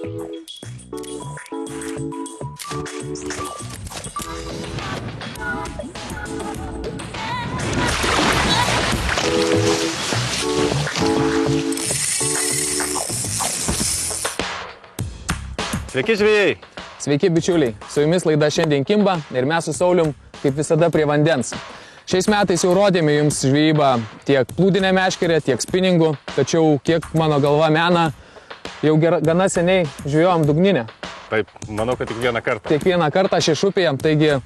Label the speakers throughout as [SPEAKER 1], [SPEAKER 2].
[SPEAKER 1] Sveiki žvejai!
[SPEAKER 2] Sveiki bičiuliai, su jumis laida Šiandien Kimba ir mes su Saulium kaip visada prie vandens. Šiais metais jau rodėme jums žvejybą tiek plūdinę meškerę, tiek spinningų, tačiau kiek mano galva mena, jau gana seniai žvejojom dugninę.
[SPEAKER 1] Taip, manau, kad tik vieną kartą.
[SPEAKER 2] Tik vieną kartą Šešupėje, taigi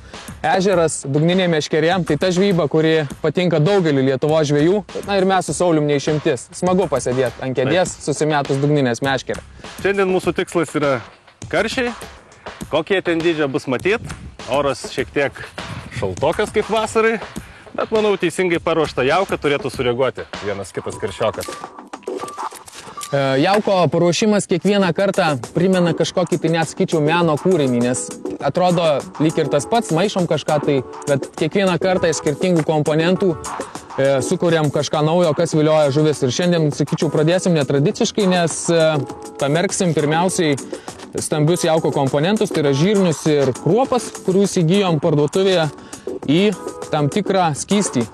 [SPEAKER 2] ežeras, dugninė meškerė, tai ta žvejyba, kuri patinka daugeliu Lietuvos žvejų, na ir mes su Saulium neišimtis. Smagu pasėdėti ant kėdės, susimetus dugninės meškerę.
[SPEAKER 1] Šiandien mūsų tikslas yra karšiai, kokie ten dydžio bus matyt, oras šiek tiek šaltokas kaip vasarai, bet manau teisingai paruoštą jauką turėtų sureaguoti vienas kitas karšiokas.
[SPEAKER 2] Jauko paruošimas kiekvieną kartą primena kažkokį, tai net sakyčiau, meno kūrinį, nes atrodo lyg ir tas pats, maišom kažką tai, bet kiekvieną kartą iš skirtingų komponentų sukuriam kažką naujo, kas vilioja žuvis. Ir šiandien, sakyčiau, pradėsim netradiciškai, nes pamerksim pirmiausiai stambius jauko komponentus, tai yra žirnius ir kruopas, kurių įsigijom parduotuvėje, į tam tikrą skystį.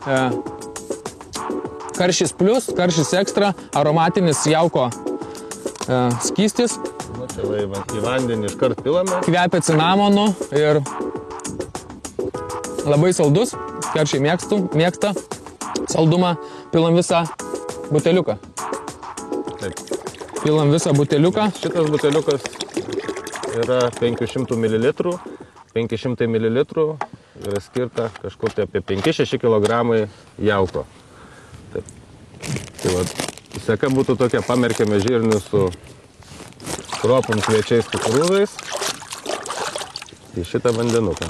[SPEAKER 2] Karšis plus, karšis ekstra, aromatinis jauko skystis.
[SPEAKER 1] Na, čia į vandenį iškart pilame.
[SPEAKER 2] Kvepia cinamonu ir labai saldus, karšiai mėgsta saldumą, pilam visą buteliuką.
[SPEAKER 1] Taip.
[SPEAKER 2] Pilam visą buteliuką.
[SPEAKER 1] Šitas buteliukas yra 500 ml. 500 ml yra skirta kažkur tai apie 5-6 kg jauko. Taip. Tai va, seka būtų tokia, pamerkėme žirnius su kruopom, kviečiais, kukurūzais į šitą vandenuką.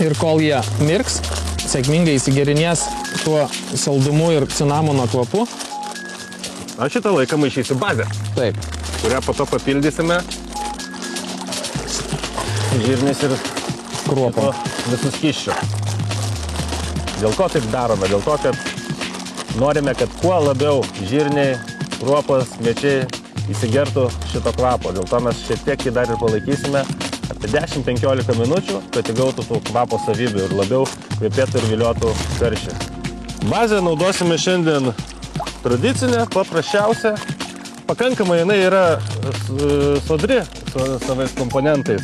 [SPEAKER 2] Ir kol jie mirks, sėkmingai įsigerinės tuo saldumu ir cinamono kvapu.
[SPEAKER 1] O šitą laiką maišysiu bazę.
[SPEAKER 2] Taip.
[SPEAKER 1] Kurią po to papildysime žirnis ir
[SPEAKER 2] kruopom.
[SPEAKER 1] Visus skysčių. Dėl ko taip darome? Dėl to, kad norime, kad kuo labiau žirniai, kruopas, kviečiai įsigertų šito kvapo. Dėl to mes šiek tiek jį dar ir palaikysime apie 10-15 minučių, kad įgautų tų kvapo savybių ir labiau kvepėtų ir viliotų karšį. Bazę naudosime šiandien tradicinę, paprasčiausią. Pakankamai jinai yra sodri su savais komponentais,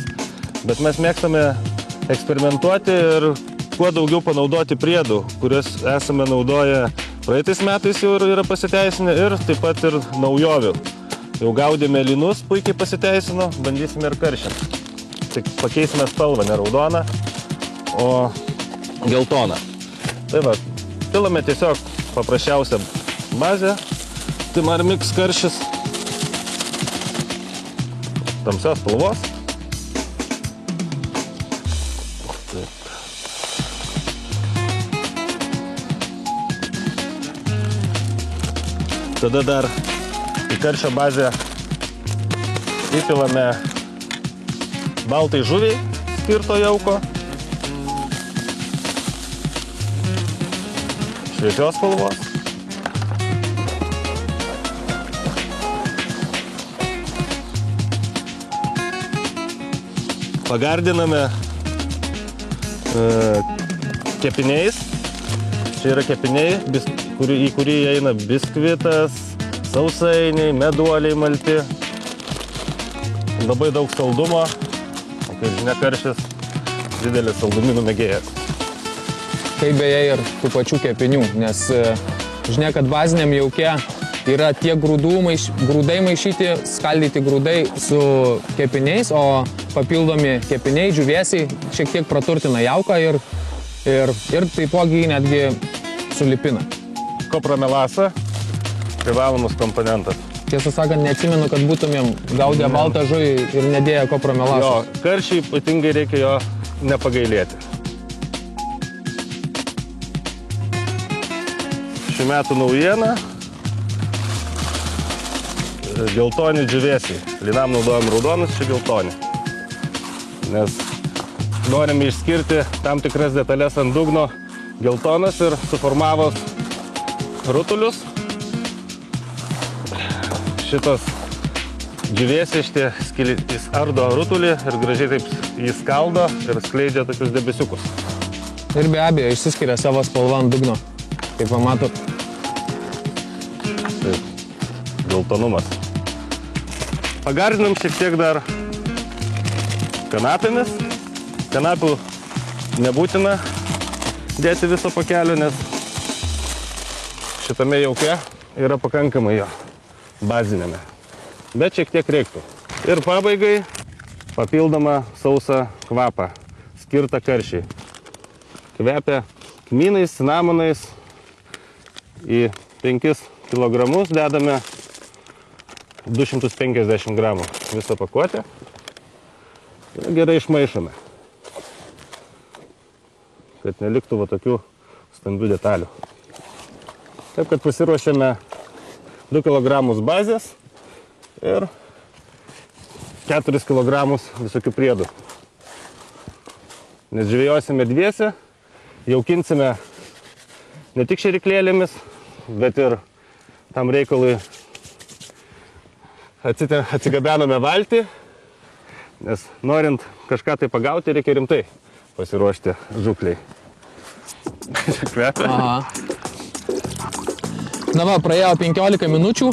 [SPEAKER 1] bet mes mėgstame eksperimentuoti ir kuo daugiau panaudoti priedų, kuriuos esame naudoję praeitais metais jau yra pasiteisinę ir taip pat ir naujovių. Jau gaudėme lynus, puikiai pasiteisino, bandysime ir karšį. Tik pakeisime spalvą, ne raudoną, o geltoną. Tai va, pilame tiesiog paprasčiausią bazę, Timar Mix karšis, tamsios spalvos. Tada dar į karšio bazę įpilame baltai žuviai skirto jauko, šviesios spalvos. Pagardiname kepiniais. Čia yra kepiniai, į kurį įeina biskvitas, sausainiai, meduoliai malti. Labai daug saldumo, o kaip žinia, karšis didelis saldumynų mėgėjas.
[SPEAKER 2] Kaip beje ir tų pačių kepinių, nes žinia, kad baziniam jauke yra tiek grūdai maišyti, skaldyti grūdai su kepiniais, o papildomi kepiniai, džiūvėsiai šiek tiek praturtina jauką ir taipogi netgi sulipina.
[SPEAKER 1] Kopromelasa, privalomus komponentas.
[SPEAKER 2] Tiesą sakant, neatsimenu, kad būtumėm gaudę baltą žuvį ir nedėję kopromelaso.
[SPEAKER 1] Jo, karšiai ypatingai reikia jo nepagailėti. Šių metų naujiena. Geltoni džiūvėsiai. Lynam naudojam raudonus, čia geltoni. Nes norime išskirti tam tikras detalės ant dugno geltonas ir suformavus rutulius. Šitas džiūvėsiai jis ardo rutulį ir gražiai taip jį skaldo ir skleidžia tokius debesiukus.
[SPEAKER 2] Ir be abejo, išsiskiria savo spalva ant dugno, kaip pamatot.
[SPEAKER 1] Taip, geltonumas. Pagardinam šiek tiek dar kanapėmis. Kanapių nebūtina dėti viso pakelio, nes šitame jauke yra pakankamai jo bazinėme. Bet šiek tiek reiktų. Ir pabaigai papildomą sausą kvapą, skirtą karšiai. Kvepia kmynais, cinamonais. Į 5 kg dedame 250 gramų visą pakuotę. Ir gerai išmaišome, kad neliktų va tokių stambių detalių. Taip, kad pasiruošėme 2 kg bazės ir 4 kg visokių priedų. Nes žvejosime dviese, jaukinsime ne tik šėriklėlėmis, bet ir tam reikalui atsigabenome valtį, nes norint kažką tai pagauti, reikia rimtai pasiruošti žukliai. Kvepia.
[SPEAKER 2] Aha. Na va, praėjo 15 minučių,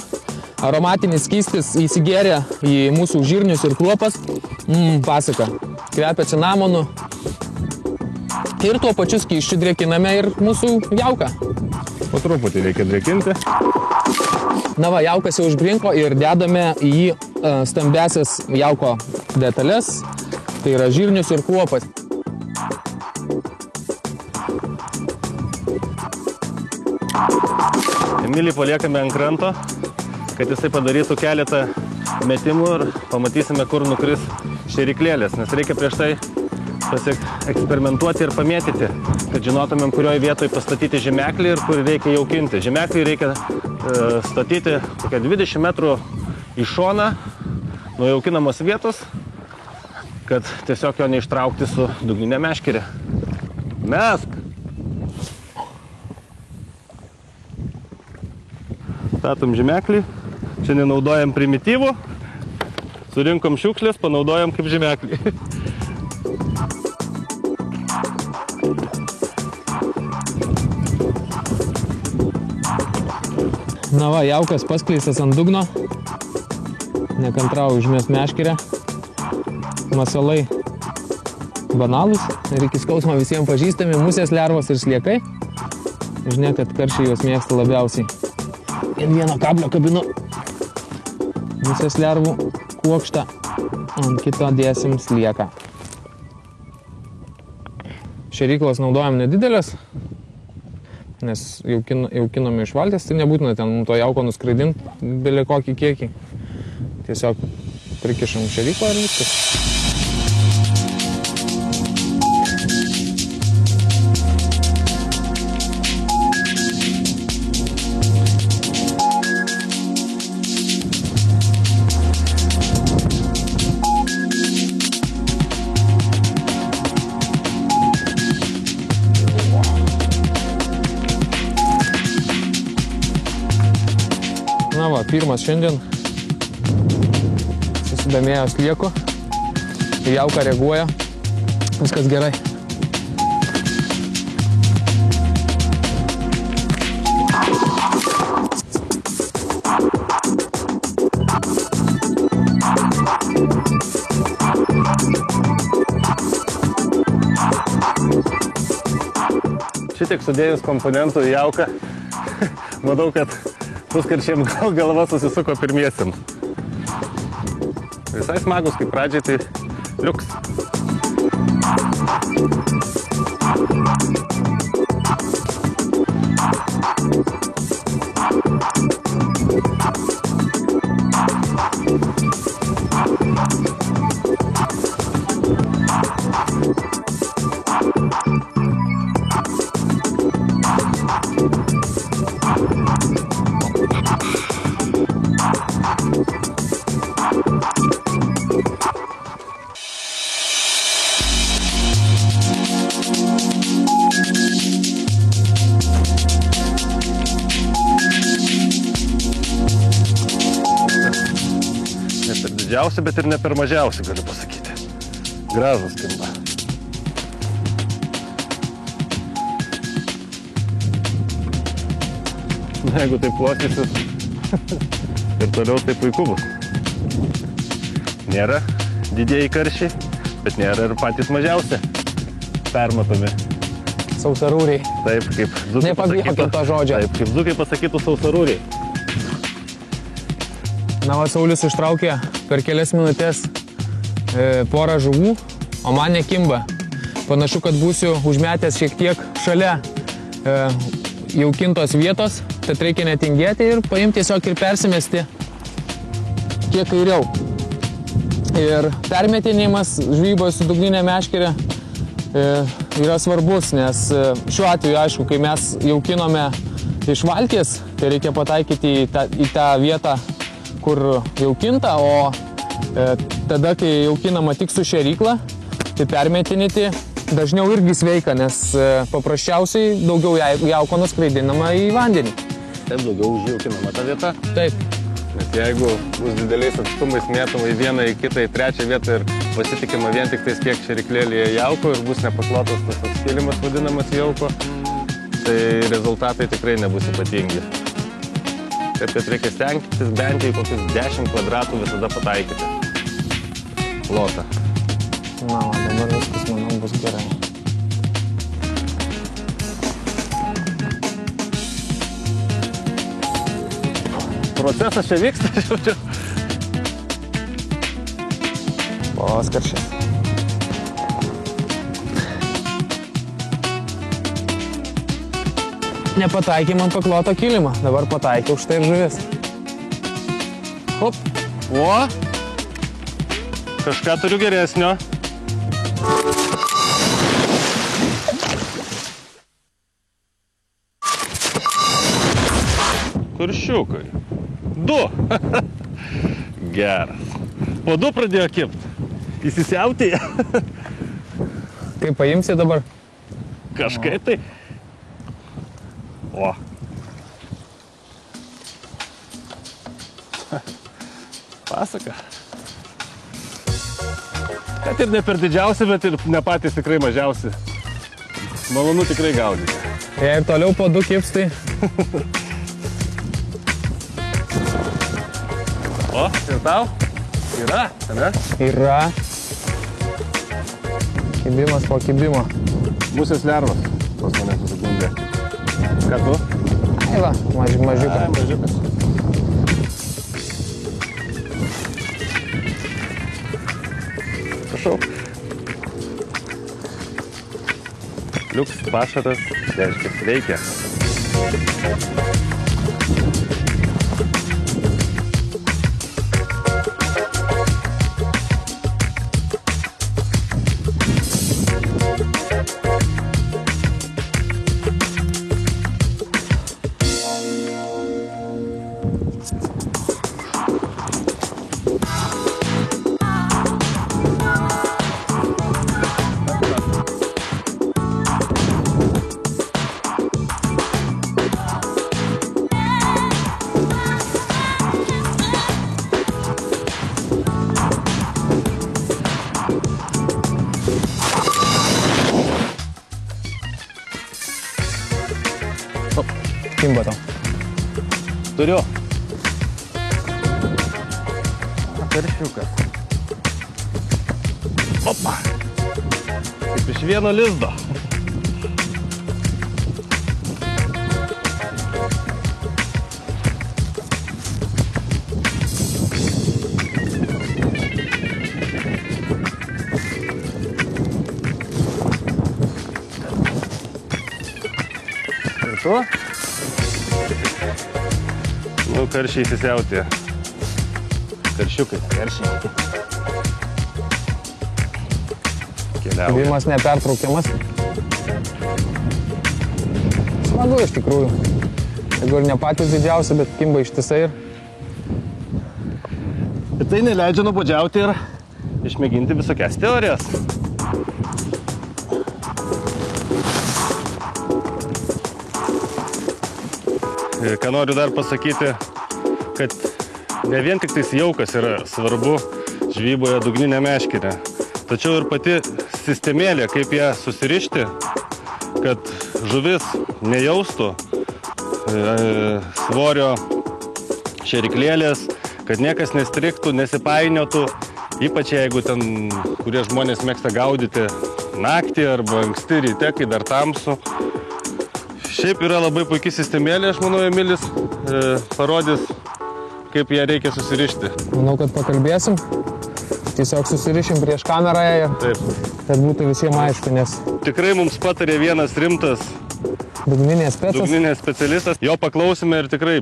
[SPEAKER 2] aromatinis skystis įsigėrė į mūsų žirnius ir kruopas. Pasaka, kvepia cinamonu. Ir tuo pačiu skysčiu drėkiname ir mūsų jauką.
[SPEAKER 1] Po truputį reikia drėkinti.
[SPEAKER 2] Na va, jaukas jau užbrinko ir dedame į jį stambesias jauko detalės. Tai yra žirnius ir kruopas.
[SPEAKER 1] Emilį paliekame ant kranto, kad jisai padarytų keletą metimų ir pamatysime, kur nukris šėriklėlės, nes reikia prieš tai eksperimentuoti ir pamėtyti, kad žinotumėm, kurioje vietoje pastatyti žemeklį ir kur reikia jaukinti. Žemeklį reikia statyti kokią 20 metrų į šoną nuo jaukinamos vietos, kad tiesiog jo neištraukti su dugninė meškerė. Mesk! Statom žemeklį, čia nenaudojam primityvų, surinkom šiukšlės, panaudojam kaip žemeklį.
[SPEAKER 2] Na va, jaukas paskleistas ant dugno, nekantrauju užmest meškerę, masalai banalūs ir iki skausmo visiems pažįstami, musės, lervos ir sliekai. Žinia, kad karšiai juos mėgsta labiausiai. Ir vieno kablio kabinu musės lervų kuokštą, ant kito dėsim slieką. Šėryklos naudojam nedidelės, nes jaukiname iš valties, tai nebūtina ten to jauko nuskraidinti belė kokį kiekį. Tiesiog prikišam šėryklą ir viskas. Na va, pirmas šiandien susidomėjo slieku, jauka reaguoja, viskas gerai.
[SPEAKER 1] Šitiek sudėjus komponentų į jauką, matau, kad puskarčiam galva susisuko pirmiesiams. Visai smagus, kaip pradžiai, tai liuks. didžiausi, bet ir ne per mažiausi, galiu pasakyti. Gražus kimba. Jeigu taip klostysis ir toliau tai puiku bus. Nėra didieji karšiai, bet nėra ir patys mažiausi permatomi.
[SPEAKER 2] Sausarūriai.
[SPEAKER 1] Taip, kaip dzūkai
[SPEAKER 2] Nepabijokim to žodžio.
[SPEAKER 1] Taip, kaip dzūkai pasakytų sausarūriai.
[SPEAKER 2] Na, va, Saulius ištraukė per kelias minutės porą žuvų, o man nekimba. Panašu, kad būsiu užmetęs šiek tiek šalia jaukintos vietos, tad reikia netingėti ir paimti tiesiog ir persimesti kiek kairiau. Ir permetinimas žvejybos su dugninė meškerė yra svarbus, nes šiuo atveju, aišku, kai mes jaukinome iš valties, tai reikia pataikyti į tą vietą, kur jaukinta, o tada, kai jaukinama tik su šėrykla, tai permetinyti dažniau irgi sveika, nes paprasčiausiai daugiau jauko nuskraidinama į vandenį.
[SPEAKER 1] Taip, daugiau užjaukinama ta vieta.
[SPEAKER 2] Taip.
[SPEAKER 1] Nes jeigu bus dideliais atstumais mėtama į vieną, į kitą, į trečią vietą ir pasitikima vien tik tais kiek šėryklėlėje jauko ir bus nepaklotas tas atskilimas vadinamas jauko, tai rezultatai tikrai nebus ypatingi. Taip, kad reikia stengtis bent į kokius 10 kvadratų visada pataikyti plotą.
[SPEAKER 2] Na, dabar viskas, manau, bus gerai.
[SPEAKER 1] Procesas čia vyksta, žodžiu.
[SPEAKER 2] Vos karščias. Nepataikė man pakloto kilimą, dabar pataikė už tai ir žuvis.
[SPEAKER 1] Hop. O! Kažką turiu geresnio. Karšiukai. 2. Geras. Po 2 pradėjo kipt. Įsisiautėje.
[SPEAKER 2] Kaip paimsi dabar?
[SPEAKER 1] Kažkaip tai. O. Pasaka. Kad ir ne per didžiausi, bet ir ne patys tikrai mažiausi. Malonu tikrai gaudyti.
[SPEAKER 2] Jei ir toliau po 2 kips, tai...
[SPEAKER 1] O, ir tau? Yra, ne?
[SPEAKER 2] Yra. Kibimas po kibimo.
[SPEAKER 1] Musės lervos pas mane susigundė. Ką tu?
[SPEAKER 2] Ai va, mažiukas.
[SPEAKER 1] Ai, mažiukas. Prašau. Liuks pašaras, reiškia, reikia.
[SPEAKER 2] Kimba tau.
[SPEAKER 1] Turiu. Karšiukas. Opa. Kaip iš vieno lizdo. Ir tu? Nu, karšiai įsisiautė. Karšiukai, karšiai. Keliauja.
[SPEAKER 2] Kibimas nepertraukiamas. Smagu iš tikrųjų. Jeigu ir ne patys didžiausi, bet kimba ištisai ir...
[SPEAKER 1] Bet tai neleidžia nuobodžiauti ir išmėginti visokias teorijas. Ką noriu dar pasakyti, kad ne vien tik tais jaukas yra svarbu žvyboje dugninę meškerę. Tačiau ir pati sistemėlė, kaip ją susirišti, kad žuvis nejaustų svorio šeriklėlės, kad niekas nestriktų, nesipainiotų, ypač jeigu ten, kurie žmonės mėgsta gaudyti naktį arba anksti ryte, kai dar tamsu. Šiaip yra labai puikia sistemėlė, aš manau, Emilis parodys, kaip ją reikia susirišti.
[SPEAKER 2] Manau, kad pakalbėsim. Tiesiog susirišim prieš kamerą ir kad būtų visiems aišku, nes...
[SPEAKER 1] Tikrai mums patarė vienas rimtas
[SPEAKER 2] dugninės
[SPEAKER 1] specialistas. Jo paklausime ir tikrai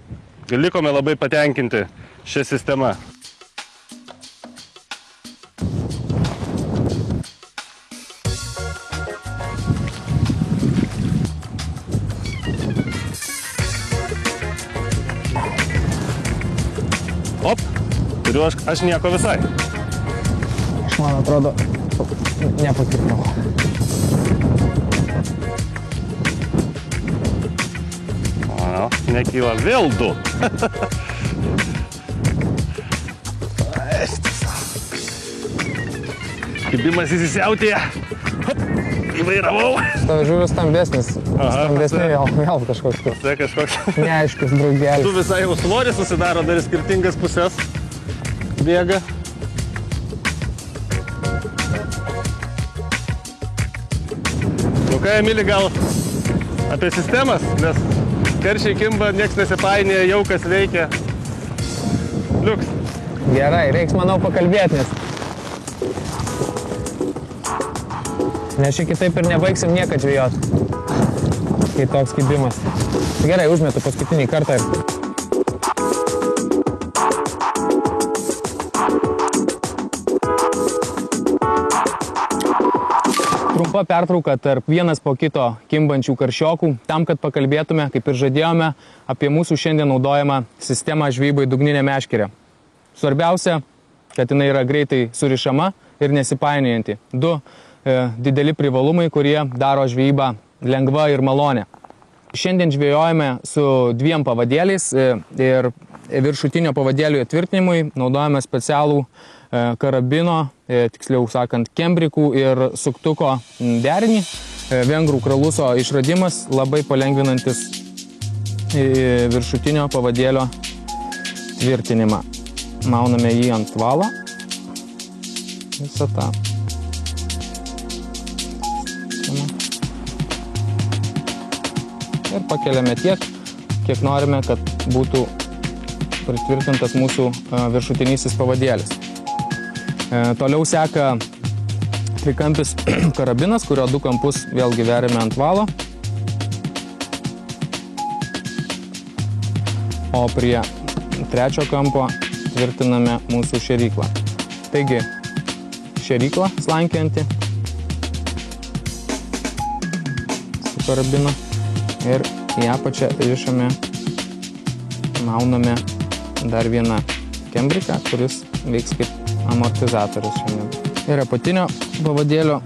[SPEAKER 1] likome labai patenkinti šią sistemą. Op, turiu aš nieko visai.
[SPEAKER 2] Aš, man atrodo, nepakirtau.
[SPEAKER 1] O, nekyla vėl du. Kibimas įsisiautėje. Įvairavau.
[SPEAKER 2] Tavo žuvis stambesnis. Stambesnė vėl kažkoks.
[SPEAKER 1] Tai kažkoks.
[SPEAKER 2] Neaiškus draugelis.
[SPEAKER 1] Tu visai jau svoris susidaro, dar skirtingas pusės bėga. Nu ką, Emili, gal apie sistemas, nes karšiai kimba, nieks nesipainėja, jau kas veikia. Liuks.
[SPEAKER 2] Gerai, reiks, manau, pakalbėti, nes čia kitaip ir nebaigsim niekad žvejot, kai toks kibimas. Gerai, užmetu paskutinį kartą ir... Trumpa pertrauka tarp vienas po kito kimbančių karšiokų, tam, kad pakalbėtume, kaip ir žadėjome, apie mūsų šiandien naudojamą sistemą žvejybai dugninę meškerę. Svarbiausia, kad jinai yra greitai surišama ir nesipainiojanti. Du dideli privalumai, kurie daro žvejybą lengva ir malonę. Šiandien žvejojame su dviem pavadėliais ir viršutinio pavadėlių įtvirtinimui naudojame specialų karabino, tiksliau sakant, kembrikų ir suktuko derinį. Vengrų kraluso išradimas labai palengvinantis viršutinio pavadėlio tvirtinimą. Mauname jį ant valo. Visą tą. Ir pakeliame tiek, kiek norime, kad būtų pritvirtintas mūsų viršutinysis pavadėlis. Toliau seka trikampis karabinas, kurio du kampus vėlgi veriame ant valo. O prie trečio kampo tvirtiname mūsų šėryklą. Taigi, šėryklą slankiojanti su karabinu ir į apačią rišame, mauname dar vieną kembriką, kuris veiks kaip amortizatorius šiandien. Ir apatinio pavadėlio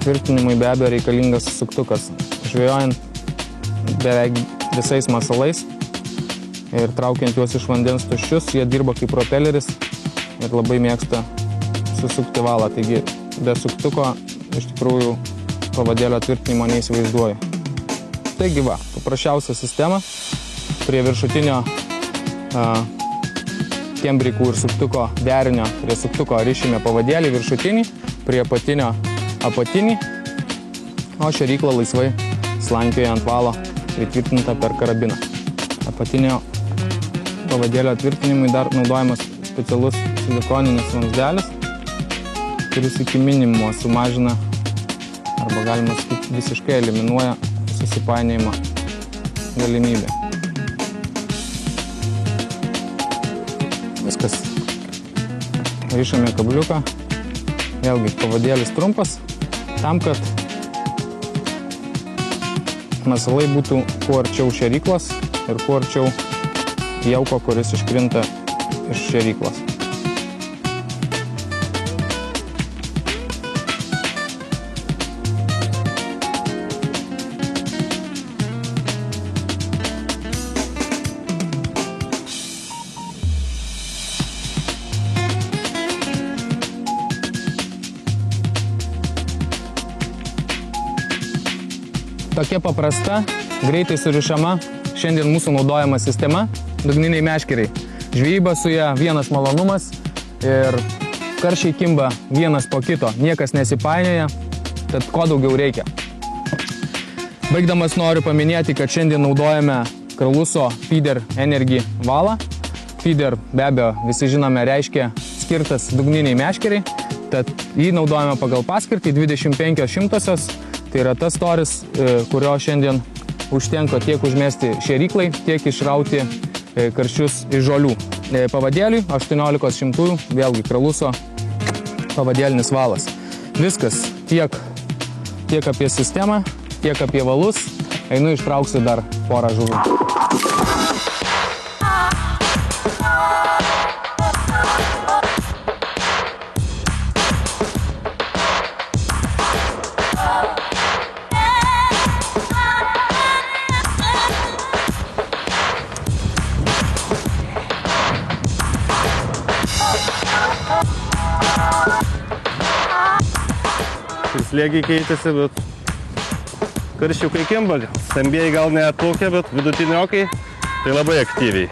[SPEAKER 2] tvirtinimui be abejo reikalingas suktukas. Žvejojant beveik visais masalais ir traukiant juos iš vandens tuščius, jie dirba kaip propeleris ir labai mėgsta susukti valą. Taigi be suktuko iš tikrųjų pavadėlio tvirtinimo neįsivaizduoju. Taigi va, paprasčiausia sistema. Prie viršutinio kembrikų ir suktuko derinio, prie suktuko rišime pavadėlį viršutinį, prie apatinio apatinį, o šėryklą laisvai slankioja ant valo pritvirtinta per karabiną. Apatinio pavadėlio tvirtinimui dar naudojamas specialus silikoninis vamzdelis, kuris iki minimumo sumažina arba galima sakyti visiškai eliminuoja susipainiojimo galimybę. Viskas. Rišame kabliuką. Vėlgi pavadėlis trumpas, tam, kad masalai būtų kuo arčiau šėryklos ir kuo arčiau jauko, kuris iškrinta iš šėryklos. tokia paprasta, greitai surišama, šiandien mūsų naudojama sistema, dugniniai meškeriai. Žvejyba su ją vienas malonumas ir karšiai kimba vienas po kito, niekas nesipainioja, tad ko daugiau reikia. Baigdamas noriu paminėti, kad šiandien naudojame Kraluso Feeder Energy valą. Feeder, be abejo, visi žinome, reiškia skirtas dugniniai meškeriai, tad jį naudojame pagal paskirtį 25/100, tai yra tas storis, kurio šiandien užtenka tiek užmesti šėryklai, tiek išrauti karščius iš žolių. Pavadėliui 18/100, vėlgi Kraluso pavadėlinis valas. Viskas tiek apie sistemą, tiek apie valus. Einu ištrauksiu dar porą žuvų.
[SPEAKER 1] Slėgiai keitėsi, bet karščiukai kimba. Stambieji gal neatplaukia, bet vidutiniokai tai labai aktyviai.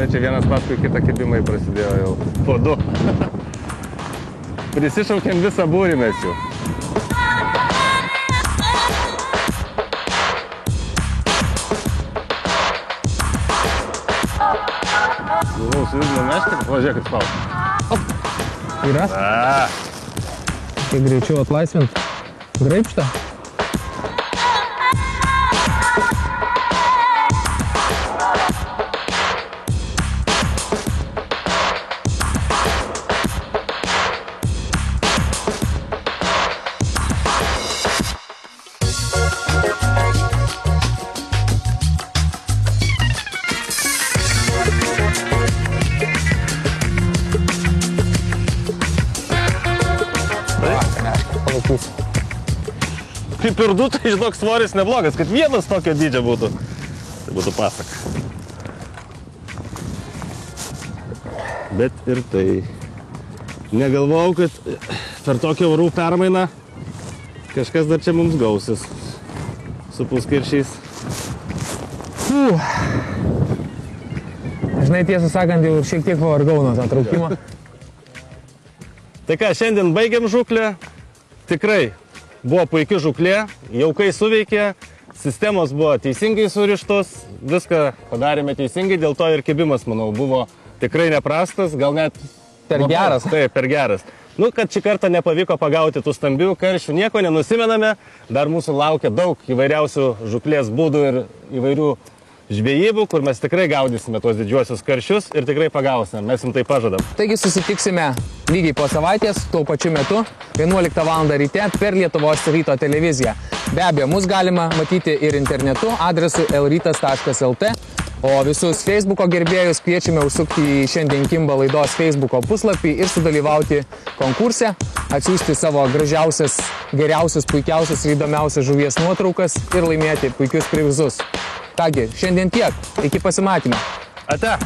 [SPEAKER 1] Čia vienas paskui kitą kibimai prasidėjo jau po du. Prisišaukėm visą būrį mes jau. Buvau su vidinio meškerį, važiuokit spaudžiu.
[SPEAKER 2] Yra? Kiek greičiau atlaisvint graibštą.
[SPEAKER 1] Kaip ir du, tai žinok, svoris neblogas, kad vienas tokio dydžio būtų. Tai būtų pasaka. Bet ir tai. Negalvojau, kad per tokią orų permainą kažkas dar čia mums gausis. Su puskiršiais.
[SPEAKER 2] Žinai, tiesą sakant, jau šiek tiek pavargau nuo to traukimo.
[SPEAKER 1] Tai ką, šiandien baigiam žuklę. Tikrai. Buvo puiki žuklė, jaukai suveikė, sistemos buvo teisingai surištos, viską padarėme teisingai, dėl to ir kibimas, manau, buvo tikrai neprastas, gal net
[SPEAKER 2] per geras.
[SPEAKER 1] Taip, per geras. Nu, kad šį kartą nepavyko pagauti tų stambių karšių, nieko nenusimename, dar mūsų laukia daug įvairiausių žuklės būdų ir įvairių žvejybų, kur mes tikrai gaudysime tuos didžiuosius karšius ir tikrai pagausime, mes jums tai pažadam.
[SPEAKER 2] Taigi susitiksime lygiai po savaitės, tuo pačiu metu, 11 val. Ryte per Lietuvos ryto televiziją. Be abejo, mus galima matyti ir internetu adresu elrytas.lt, o visus Facebooko gerbėjus kviečiame užsukti į Šiandien Kimba laidos Facebooko puslapį ir sudalyvauti konkurse, atsiųsti savo gražiausias, geriausias, puikiausias ir įdomiausias žuvies nuotraukas ir laimėti puikius prizus. Kągi, šiandien tiek. Iki pasimatymo.
[SPEAKER 1] Ate.